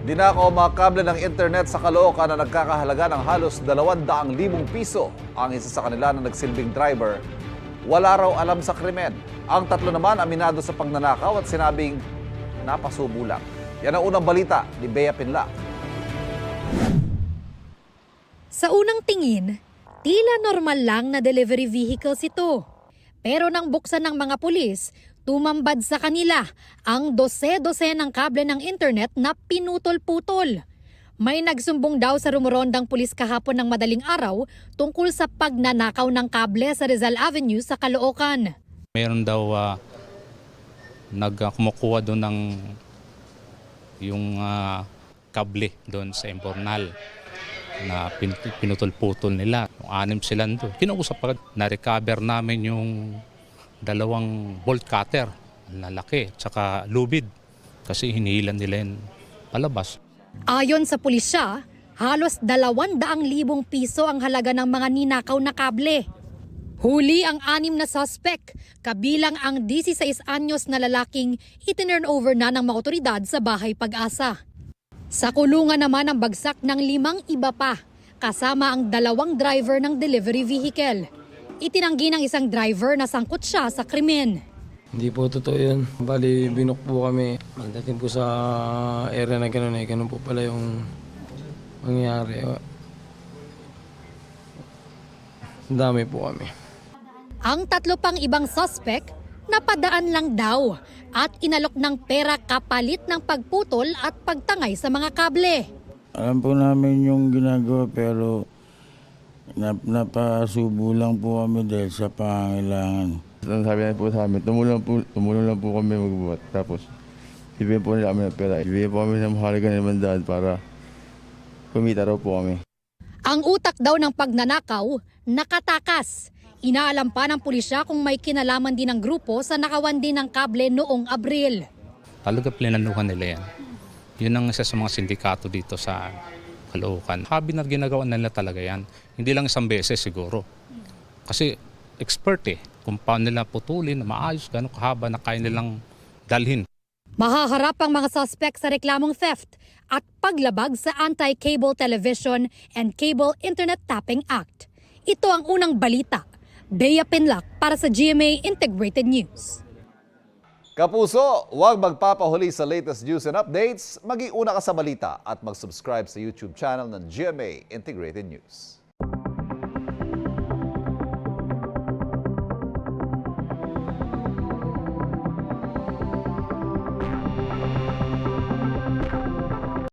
Dinakaw ang mga kable ng internet sa Caloocan na nagkakahalaga ng halos 200,000 piso. Ang isa sa kanila na nagsilbing driver, wala raw alam sa krimen. Ang tatlo naman aminado sa pagnanakaw at sinabing napasubo lang. Yan ang unang balita ni Bea Pinlac. Sa unang tingin, tila normal lang na delivery vehicles ito. Pero nang buksan ng mga pulis, tumambad sa kanila ang dose-dose ng kable ng internet na pinutol-putol. May nagsumbong daw sa rumorondang pulis kahapon ng madaling araw tungkol sa pagnanakaw ng kable sa Rizal Avenue sa Caloocan. Meron daw kumukuha doon ng yung kable doon sa Imbornal na pinutol-putol nila. 6 sila doon. Kinausap agad, na-recover namin yung 2 bolt cutter, lalaki, tsaka lubid kasi hinihilan nila yung palabas. Ayon sa pulisya, halos 200,000 piso ang halaga ng mga ninakaw na kable. Huli ang 6 na suspect, kabilang ang 16 anyos na lalaking itinurn over na ng mga otoridad sa Bahay Pag-asa. Sa kulungan naman ang bagsak ng 5 iba pa, kasama ang 2 driver ng delivery vehicle. Itinanggi ng isang driver na sangkot siya sa krimen. Hindi po totoo yun. Bali, binok po kami. Magdating po sa area na gano'n eh. Ganun po pala yung mangyari. Ang dami po kami. Ang 3 pang ibang suspect, napadaan lang daw at inalok ng pera kapalit ng pagputol at pagtangay sa mga kable. Alam po namin yung ginagawa pero napasubo lang po kami dahil sa pangangailangan. Sabi na po sa amin, tumulong lang po kami magbuhat. Tapos, ibigyan po nila kami ng pera. Ibigyan po kami ng mahalaga na 500 para kumita raw po kami. Ang utak daw ng pagnanakaw, nakatakas. Inaalam pa ng pulisya kung may kinalaman din ng grupo sa nakawan din ng kable noong Abril. Talaga plinanuhan nila yan. Yun ang isa sa mga sindikato dito sa Caloocan. Habi na ginagawa nila talaga yan. Hindi lang isang beses siguro. Kasi expert kung paano nila putulin, maayos, gano'ng kahaba na kaya nilang dalhin. Mahaharap ang mga suspect sa reklamong theft at paglabag sa Anti-Cable Television and Cable Internet Tapping Act. Ito ang unang balita. Bea Pinlac para sa GMA Integrated News. Kapuso, huwag magpapahuli sa latest news and updates. Mag-iuna ka sa balita at mag-subscribe sa YouTube channel ng GMA Integrated News.